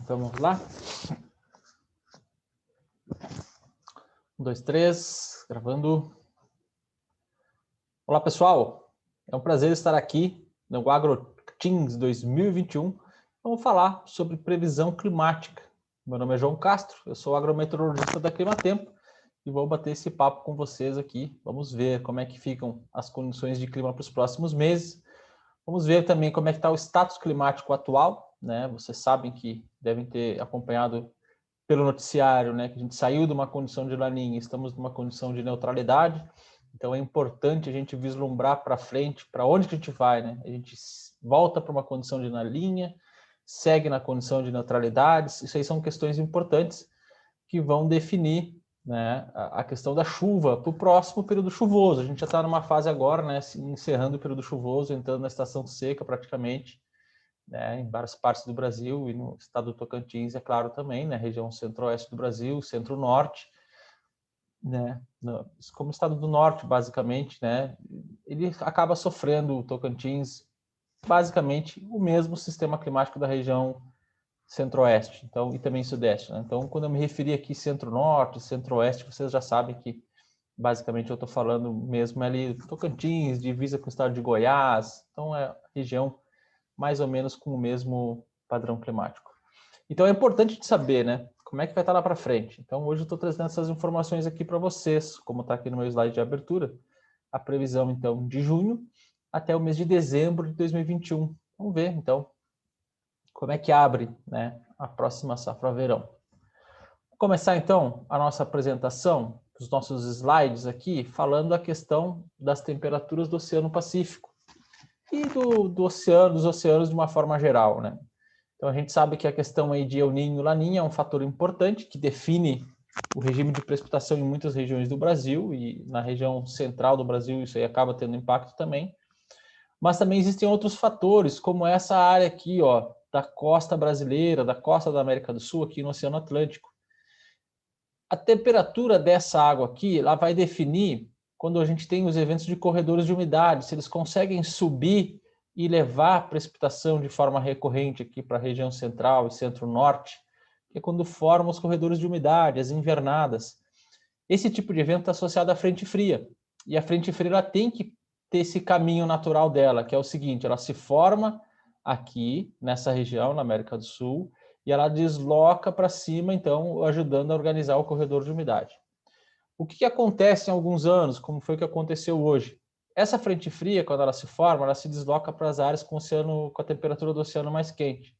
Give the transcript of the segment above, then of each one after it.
Vamos lá. 1, 2, 3, gravando. Olá, pessoal. É um prazer estar aqui no AgroTeams 2021. Vamos falar sobre previsão climática. Meu nome é João Castro, eu sou agrometeorologista da Climatempo e vou bater esse papo com vocês aqui. Vamos ver como é que ficam as condições de clima para os próximos meses. Vamos ver também como é que está o status climático atual, né? Vocês sabem que devem ter acompanhado pelo noticiário, né, que a gente saiu de uma condição de laninha, estamos numa condição de neutralidade, então é importante a gente vislumbrar para frente, para onde que a gente vai, né? A gente volta para uma condição de laninha, segue na condição de neutralidade, isso aí são questões importantes que vão definir, né, a questão da chuva para o próximo período chuvoso. A gente já está numa fase agora, né, encerrando o período chuvoso, entrando na estação seca praticamente, né, em várias partes do Brasil e no estado do Tocantins, é claro, também, né, região centro-oeste do Brasil, centro-norte, né, como estado do norte, basicamente, né, ele acaba sofrendo, o Tocantins, basicamente, o mesmo sistema climático da região centro-oeste, então, e também sudeste, né? Então, quando eu me referi aqui centro-norte, centro-oeste, vocês já sabem que, basicamente, eu estou falando mesmo ali Tocantins, divisa com o estado de Goiás, então é a região mais ou menos com o mesmo padrão climático. Então é importante a gente saber, né, como é que vai estar lá para frente. Então hoje eu estou trazendo essas informações aqui para vocês, como está aqui no meu slide de abertura, a previsão então de junho até o mês de dezembro de 2021. Vamos ver então como é que abre, né, a próxima safra verão. Vou começar então a nossa apresentação, os nossos slides aqui, falando a questão das temperaturas do Oceano Pacífico e dos oceanos de uma forma geral, né? Então a gente sabe que a questão aí de El Niño e Laninha é um fator importante que define o regime de precipitação em muitas regiões do Brasil e na região central do Brasil isso aí acaba tendo impacto também. Mas também existem outros fatores, como essa área aqui, ó, da costa brasileira, da costa da América do Sul, aqui no Oceano Atlântico. A temperatura dessa água aqui, ela vai definir quando a gente tem os eventos de corredores de umidade, se eles conseguem subir e levar precipitação de forma recorrente aqui para a região central e centro-norte, que é quando formam os corredores de umidade, as invernadas. Esse tipo de evento está associado à frente fria, e a frente fria ela tem que ter esse caminho natural dela, que é o seguinte, ela se forma aqui, nessa região, na América do Sul, e ela desloca para cima, então, ajudando a organizar o corredor de umidade. O que acontece em alguns anos, como foi o que aconteceu hoje? Essa frente fria, quando ela se forma, ela se desloca para as áreas com a temperatura do oceano mais quente.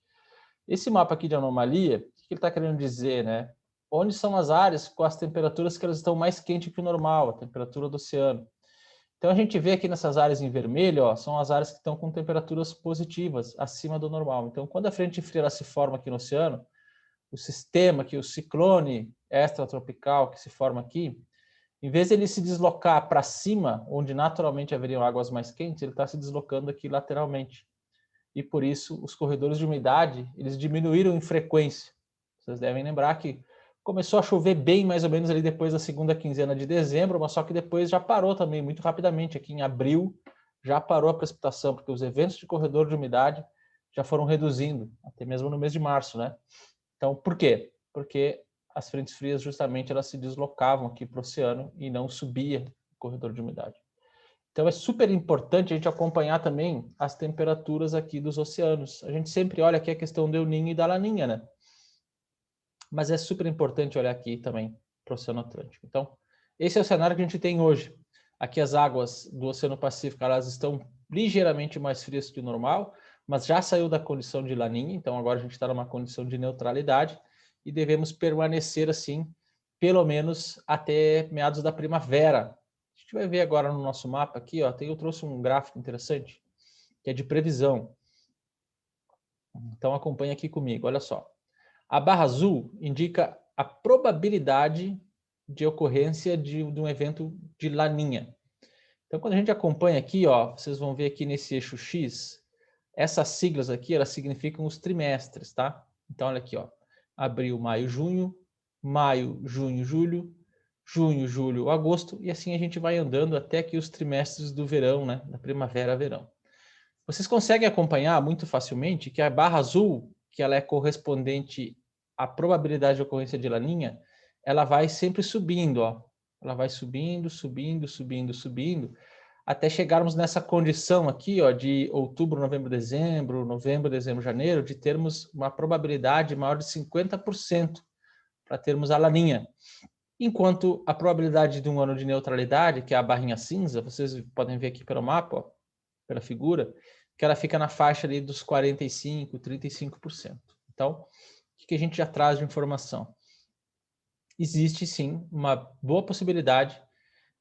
Esse mapa aqui de anomalia, o que ele está querendo dizer, né? Onde são as áreas com as temperaturas que elas estão mais quentes que o normal, a temperatura do oceano. Então a gente vê aqui nessas áreas em vermelho, ó, são as áreas que estão com temperaturas positivas, acima do normal. Então quando a frente fria ela se forma aqui no oceano, o sistema aqui, o ciclone extratropical que se forma aqui, em vez de ele se deslocar para cima, onde naturalmente haveriam águas mais quentes, ele está se deslocando aqui lateralmente. E por isso os corredores de umidade, eles diminuíram em frequência. Vocês devem lembrar que começou a chover bem mais ou menos ali depois da segunda quinzena de dezembro, mas só que depois já parou também muito rapidamente. Aqui em abril já parou a precipitação, porque os eventos de corredor de umidade já foram reduzindo, até mesmo no mês de março, né? Então, por quê? Porque as frentes frias justamente elas se deslocavam aqui para o oceano e não subia o corredor de umidade. Então é super importante a gente acompanhar também as temperaturas aqui dos oceanos. A gente sempre olha aqui a questão do El Niño e da Laninha, né? Mas é super importante olhar aqui também para o Oceano Atlântico. Então, esse é o cenário que a gente tem hoje. Aqui as águas do Oceano Pacífico elas estão ligeiramente mais frias que o normal, mas já saiu da condição de laninha, então agora a gente está numa condição de neutralidade e devemos permanecer assim, pelo menos até meados da primavera. A gente vai ver agora no nosso mapa aqui, ó, eu trouxe um gráfico interessante, que é de previsão. Então acompanha aqui comigo, olha só. A barra azul indica a probabilidade de ocorrência de um evento de laninha. Então, quando a gente acompanha aqui, ó, vocês vão ver aqui nesse eixo X, essas siglas aqui, elas significam os trimestres, tá? Então, olha aqui, ó, abril, maio, junho, julho, junho, julho, agosto, e assim a gente vai andando até aqui os trimestres do verão, né? Da primavera a verão. Vocês conseguem acompanhar muito facilmente que a barra azul, que ela é correspondente à probabilidade de ocorrência de laninha, ela vai sempre subindo, ó. Ela vai subindo, subindo, subindo, subindo, até chegarmos nessa condição aqui, ó, de outubro, novembro, dezembro, janeiro, de termos uma probabilidade maior de 50% para termos a laninha. Enquanto a probabilidade de um ano de neutralidade, que é a barrinha cinza, vocês podem ver aqui pelo mapa, ó, pela figura, que ela fica na faixa ali dos 45%, 35%. Então, o que a gente já traz de informação? Existe sim uma boa possibilidade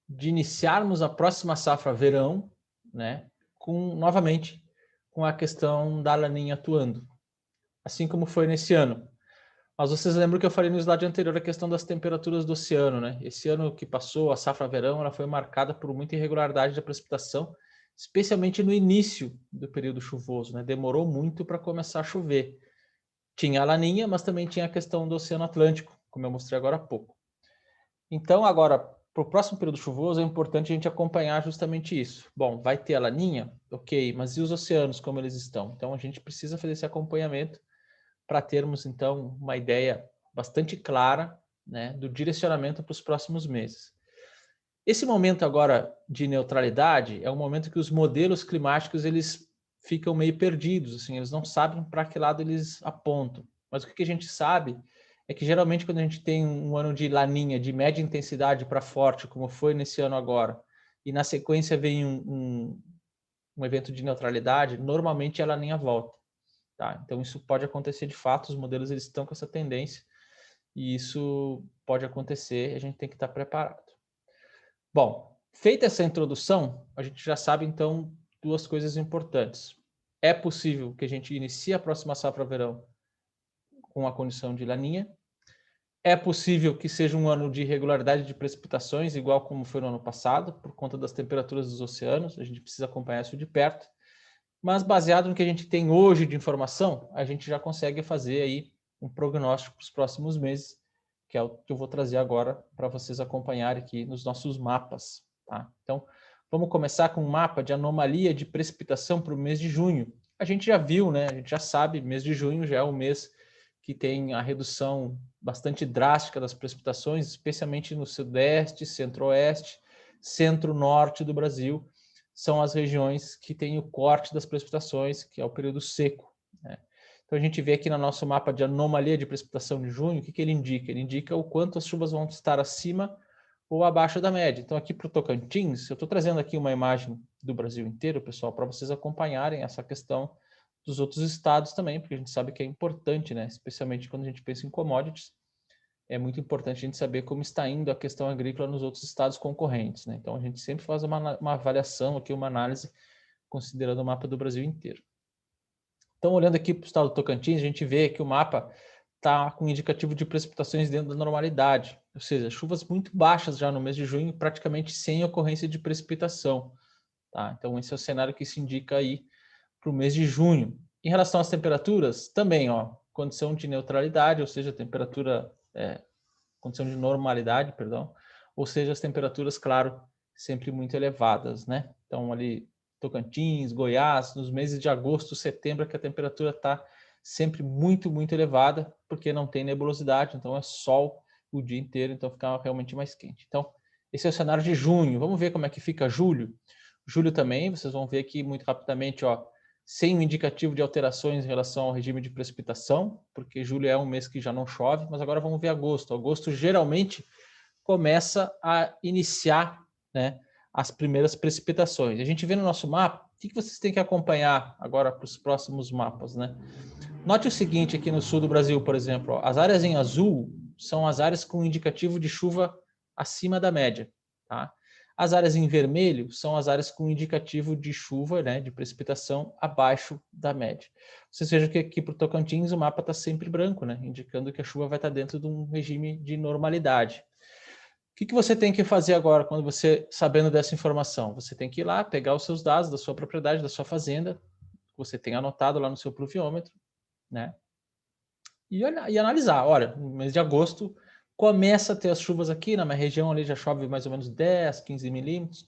de iniciarmos a próxima safra verão, né, novamente com a questão da laninha atuando, assim como foi nesse ano. Mas vocês lembram que eu falei no slide anterior a questão das temperaturas do oceano, né? Esse ano que passou, a safra verão, ela foi marcada por muita irregularidade da precipitação, especialmente no início do período chuvoso, né? Demorou muito para começar a chover. Tinha a laninha, mas também tinha a questão do Oceano Atlântico, como eu mostrei agora há pouco. Então, agora, para o próximo período chuvoso, é importante a gente acompanhar justamente isso. Bom, vai ter a laninha? Ok, mas e os oceanos, como eles estão? Então, a gente precisa fazer esse acompanhamento para termos, então, uma ideia bastante clara, né, do direcionamento para os próximos meses. Esse momento agora de neutralidade é um momento que os modelos climáticos eles ficam meio perdidos, assim, eles não sabem para que lado eles apontam. Mas o que a gente sabe é que geralmente quando a gente tem um ano de laninha de média intensidade para forte, como foi nesse ano agora, e na sequência vem um evento de neutralidade, normalmente a laninha volta. Tá? Então isso pode acontecer de fato, os modelos eles estão com essa tendência e isso pode acontecer, a gente tem que estar preparado. Bom, feita essa introdução, a gente já sabe então duas coisas importantes. É possível que a gente inicie a próxima safra verão com a condição de laninha. É possível que seja um ano de irregularidade de precipitações, igual como foi no ano passado, por conta das temperaturas dos oceanos, a gente precisa acompanhar isso de perto. Mas baseado no que a gente tem hoje de informação, a gente já consegue fazer aí um prognóstico para os próximos meses, que é o que eu vou trazer agora para vocês acompanharem aqui nos nossos mapas. Tá? Então, vamos começar com um mapa de anomalia de precipitação para o mês de junho. A gente já viu, né? A gente já sabe, mês de junho já é o mês que tem a redução bastante drástica das precipitações, especialmente no sudeste, centro-oeste, centro-norte do Brasil, são as regiões que têm o corte das precipitações, que é o período seco, né? Então a gente vê aqui no nosso mapa de anomalia de precipitação de junho, o que ele indica? Ele indica o quanto as chuvas vão estar acima ou abaixo da média. Então aqui para o Tocantins, eu estou trazendo aqui uma imagem do Brasil inteiro, pessoal, para vocês acompanharem essa questão dos outros estados também, porque a gente sabe que é importante, né? Especialmente quando a gente pensa em commodities, é muito importante a gente saber como está indo a questão agrícola nos outros estados concorrentes, né? Então, a gente sempre faz uma avaliação aqui, uma análise, considerando o mapa do Brasil inteiro. Então, olhando aqui para o estado do Tocantins, a gente vê que o mapa está com indicativo de precipitações dentro da normalidade, ou seja, chuvas muito baixas já no mês de junho, praticamente sem ocorrência de precipitação. Tá? Então, esse é o cenário que se indica aí para o mês de junho. Em relação às temperaturas, também, ó, condição de neutralidade, ou seja, temperatura... condição de normalidade, perdão, ou seja, as temperaturas, claro, sempre muito elevadas, né? Então, ali, Tocantins, Goiás, nos meses de agosto, setembro, que a temperatura está sempre muito, muito elevada, porque não tem nebulosidade, então é sol o dia inteiro, então fica realmente mais quente. Então, esse é o cenário de junho. Vamos ver como é que fica julho. Julho também, vocês vão ver aqui muito rapidamente, ó, sem um indicativo de alterações em relação ao regime de precipitação, porque julho é um mês que já não chove, mas agora vamos ver agosto. Agosto geralmente começa a iniciar, né, as primeiras precipitações. A gente vê no nosso mapa, o que vocês têm que acompanhar agora para os próximos mapas, né? Note o seguinte, aqui no sul do Brasil, por exemplo, ó, as áreas em azul são as áreas com indicativo de chuva acima da média, tá? As áreas em vermelho são as áreas com indicativo de chuva, né, de precipitação abaixo da média. Você veja que aqui para o Tocantins o mapa está sempre branco, né, indicando que a chuva vai estar dentro de um regime de normalidade. O que você tem que fazer agora quando você, sabendo dessa informação? Você tem que ir lá, pegar os seus dados da sua propriedade, da sua fazenda, que você tem anotado lá no seu pluviômetro, né, e analisar. Olha, no mês de agosto começa a ter as chuvas aqui, na minha região ali já chove mais ou menos 10, 15 milímetros.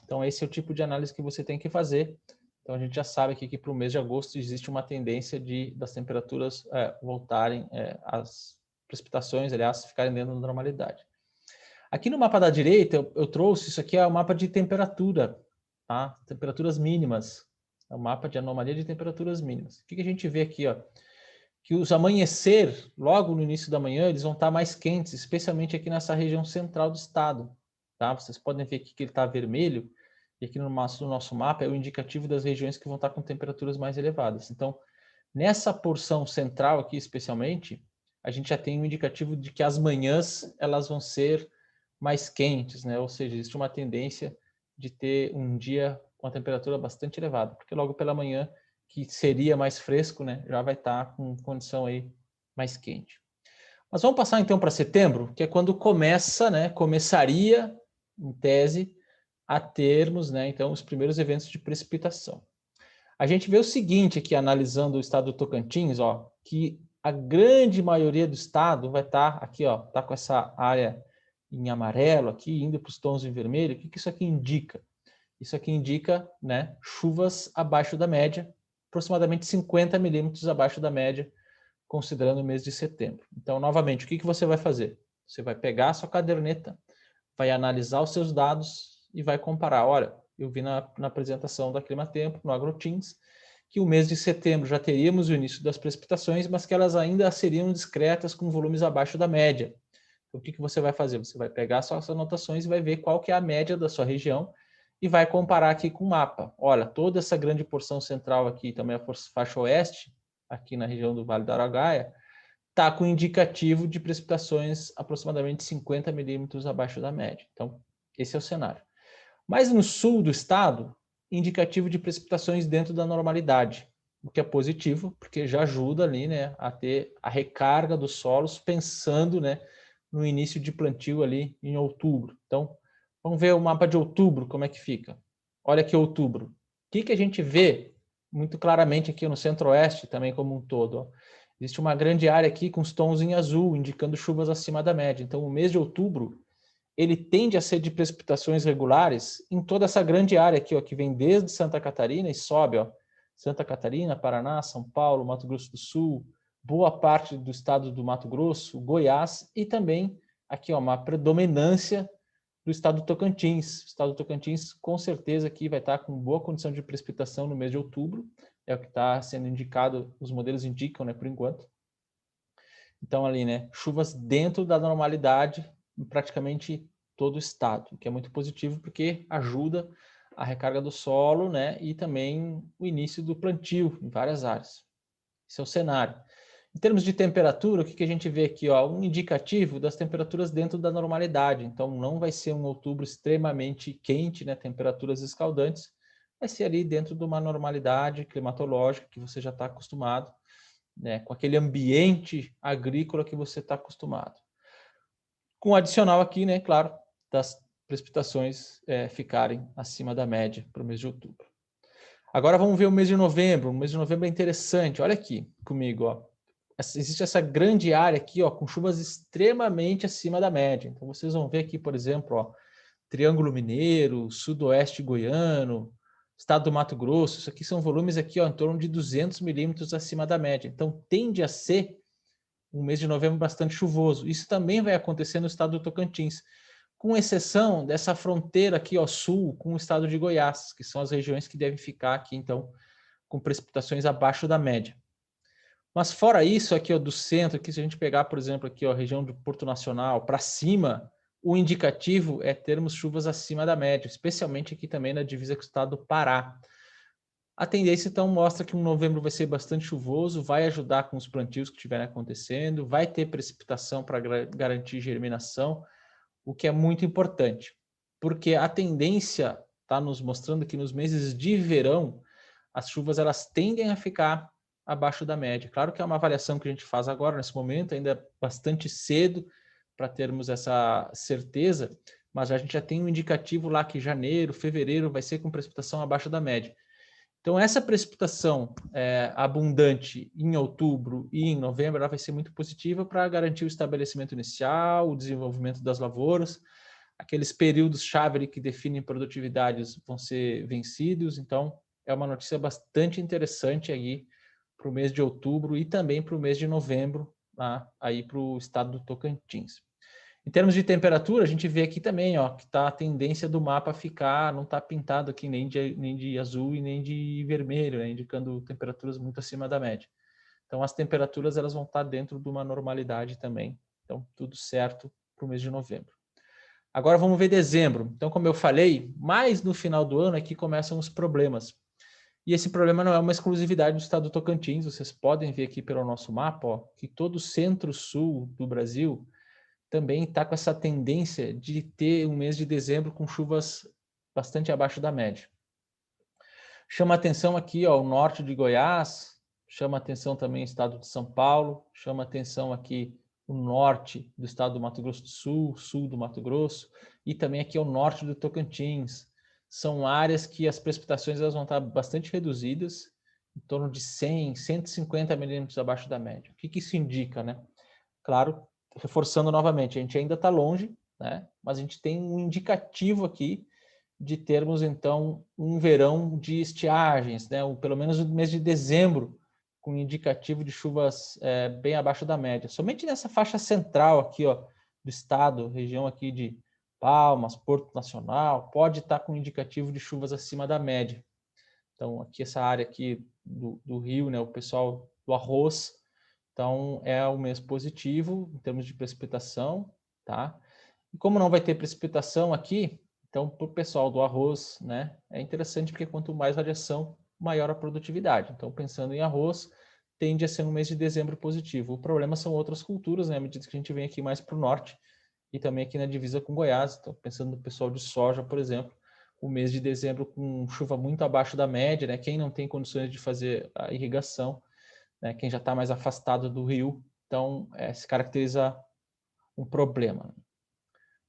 Então esse é o tipo de análise que você tem que fazer Então a gente já sabe aqui que para o mês de agosto existe uma tendência das temperaturas voltarem, as precipitações, aliás, ficarem dentro da normalidade. Aqui no mapa da direita eu trouxe, isso aqui é o mapa de temperatura, tá? Temperaturas mínimas, é o mapa de anomalia de temperaturas mínimas. O que a gente vê aqui, ó? Que os amanhecer, logo no início da manhã, eles vão estar mais quentes, especialmente aqui nessa região central do estado. Tá? Vocês podem ver aqui que ele está vermelho, e aqui no nosso mapa é o indicativo das regiões que vão estar com temperaturas mais elevadas. Então, nessa porção central aqui, especialmente, a gente já tem um indicativo de que as manhãs elas vão ser mais quentes, né? Ou seja, existe uma tendência de ter um dia com a temperatura bastante elevada, porque logo pela manhã que seria mais fresco, né, já vai estar com condição aí mais quente. Mas vamos passar então para setembro, que é quando começa, né, começaria, em tese, a termos, né, então, os primeiros eventos de precipitação. A gente vê o seguinte aqui, analisando o estado do Tocantins, ó, que a grande maioria do estado vai estar aqui, ó, tá com essa área em amarelo aqui, indo para os tons em vermelho. O que isso aqui indica? Isso aqui indica, né, chuvas abaixo da média, aproximadamente 50 milímetros abaixo da média, considerando o mês de setembro. Então, novamente, o que você vai fazer? Você vai pegar a sua caderneta, vai analisar os seus dados e vai comparar. Olha, eu vi na apresentação da Climatempo, no AgroTeams, que o mês de setembro já teríamos o início das precipitações, mas que elas ainda seriam discretas com volumes abaixo da média. Então, o que você vai fazer? Você vai pegar suas anotações e vai ver qual que é a média da sua região e vai comparar aqui com o mapa. Olha, toda essa grande porção central aqui, também a faixa oeste, aqui na região do Vale do Araguaia, está com indicativo de precipitações aproximadamente 50 milímetros abaixo da média. Então, esse é o cenário. Mas no sul do estado, indicativo de precipitações dentro da normalidade, o que é positivo, porque já ajuda ali, né, a ter a recarga dos solos, pensando, né, no início de plantio ali em outubro. Então, vamos ver o mapa de outubro, como é que fica. Olha aqui outubro. O que a gente vê muito claramente aqui no centro-oeste também como um todo, ó. Existe uma grande área aqui com os tons em azul, indicando chuvas acima da média. Então, o mês de outubro, ele tende a ser de precipitações regulares em toda essa grande área aqui, ó, que vem desde Santa Catarina e sobe, ó, Santa Catarina, Paraná, São Paulo, Mato Grosso do Sul, boa parte do estado do Mato Grosso, Goiás e também aqui, ó, uma predominância do estado do Tocantins. O estado do Tocantins, com certeza, aqui vai estar com boa condição de precipitação no mês de outubro, é o que está sendo indicado, os modelos indicam, né, por enquanto. Então, ali, né, chuvas dentro da normalidade em praticamente todo o estado, o que é muito positivo porque ajuda a recarga do solo, né, e também o início do plantio em várias áreas. Esse é o cenário. Em termos de temperatura, o que a gente vê aqui? Ó, um indicativo das temperaturas dentro da normalidade. Então, não vai ser um outubro extremamente quente, né, temperaturas escaldantes, vai ser ali dentro de uma normalidade climatológica que você já está acostumado, né, com aquele ambiente agrícola que você está acostumado. Com o adicional aqui, né, claro, das precipitações ficarem acima da média para o mês de outubro. Agora vamos ver o mês de novembro. O mês de novembro é interessante. Olha aqui comigo, ó. Existe essa grande área aqui, ó, com chuvas extremamente acima da média. Então vocês vão ver aqui, por exemplo, ó, Triângulo Mineiro, Sudoeste Goiano, Estado do Mato Grosso. Isso aqui são volumes aqui, ó, em torno de 200 milímetros acima da média. Então tende a ser um mês de novembro bastante chuvoso. Isso também vai acontecer no estado do Tocantins, com exceção dessa fronteira aqui, ó, sul, com o estado de Goiás, que são as regiões que devem ficar aqui, então, com precipitações abaixo da média. Mas fora isso, aqui ó, do centro, aqui, se a gente pegar, por exemplo, aqui ó, a região do Porto Nacional, para cima, o indicativo é termos chuvas acima da média, especialmente aqui também na divisa com o estado do Pará. A tendência, então, mostra que um novembro vai ser bastante chuvoso, vai ajudar com os plantios que estiverem acontecendo, vai ter precipitação para garantir germinação, o que é muito importante, porque a tendência está nos mostrando que nos meses de verão, as chuvas elas tendem a ficar abaixo da média. Claro que é uma avaliação que a gente faz agora, nesse momento, ainda é bastante cedo para termos essa certeza, mas a gente já tem um indicativo lá que janeiro, fevereiro vai ser com precipitação abaixo da média. Então, essa precipitação abundante em outubro e em novembro ela vai ser muito positiva para garantir o estabelecimento inicial, o desenvolvimento das lavouras, aqueles períodos-chave que definem produtividades vão ser vencidos, então é uma notícia bastante interessante aí para o mês de outubro e também para o mês de novembro, aí para o estado do Tocantins. Em termos de temperatura, a gente vê aqui também, ó, que tá a tendência do mapa ficar, não está pintado aqui nem de azul e nem de vermelho, né, indicando temperaturas muito acima da média. Então, as temperaturas elas vão estar dentro de uma normalidade também. Então, tudo certo para o mês de novembro. Agora vamos ver dezembro. Então, como eu falei, mais no final do ano é que começam os problemas. E esse problema não é uma exclusividade do estado do Tocantins. Vocês podem ver aqui pelo nosso mapa, ó, que todo o centro-sul do Brasil também está com essa tendência de ter um mês de dezembro com chuvas bastante abaixo da média. Chama atenção aqui, ó, o norte de Goiás, chama atenção também o estado de São Paulo, chama atenção aqui o norte do estado do Mato Grosso do Sul, sul do Mato Grosso, e também aqui o norte do Tocantins. São áreas que as precipitações elas vão estar bastante reduzidas, em torno de 100, 150 milímetros abaixo da média. O que isso indica, né? Claro, reforçando novamente, a gente ainda está longe, né? Mas a gente tem um indicativo aqui de termos, então, um verão de estiagens, né? Pelo menos no mês de dezembro, com indicativo de chuvas bem abaixo da média. Somente nessa faixa central aqui, ó, do estado, região aqui de Palmas, Porto Nacional, pode estar com indicativo de chuvas acima da média. Então, aqui essa área aqui do Rio, né? O pessoal do arroz. Então, é um mês positivo em termos de precipitação, tá? E como não vai ter precipitação aqui, então, para o pessoal do arroz, né, é interessante porque quanto mais variação, maior a produtividade. Então, pensando em arroz, tende a ser um mês de dezembro positivo. O problema são outras culturas, né, à medida que a gente vem aqui mais para o norte e também aqui na divisa com Goiás. Então, pensando no pessoal de soja, por exemplo, o mês de dezembro com chuva muito abaixo da média, né, quem não tem condições de fazer a irrigação, né, quem já está mais afastado do rio, então se caracteriza um problema.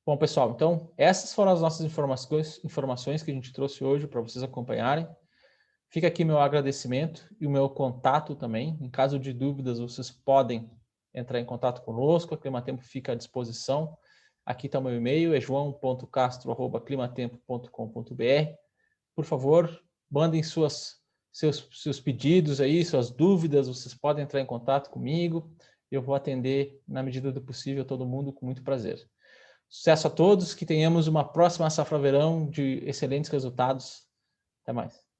Bom, pessoal, então essas foram as nossas informações que a gente trouxe hoje para vocês acompanharem. Fica aqui meu agradecimento e o meu contato também. Em caso de dúvidas, vocês podem entrar em contato conosco, a Climatempo fica à disposição. Aqui está o meu e-mail, é joão.castro@climatempo.com.br. Por favor, mandem seus pedidos aí, suas dúvidas, vocês podem entrar em contato comigo. Eu vou atender, na medida do possível, todo mundo com muito prazer. Sucesso a todos, que tenhamos uma próxima safra verão de excelentes resultados. Até mais.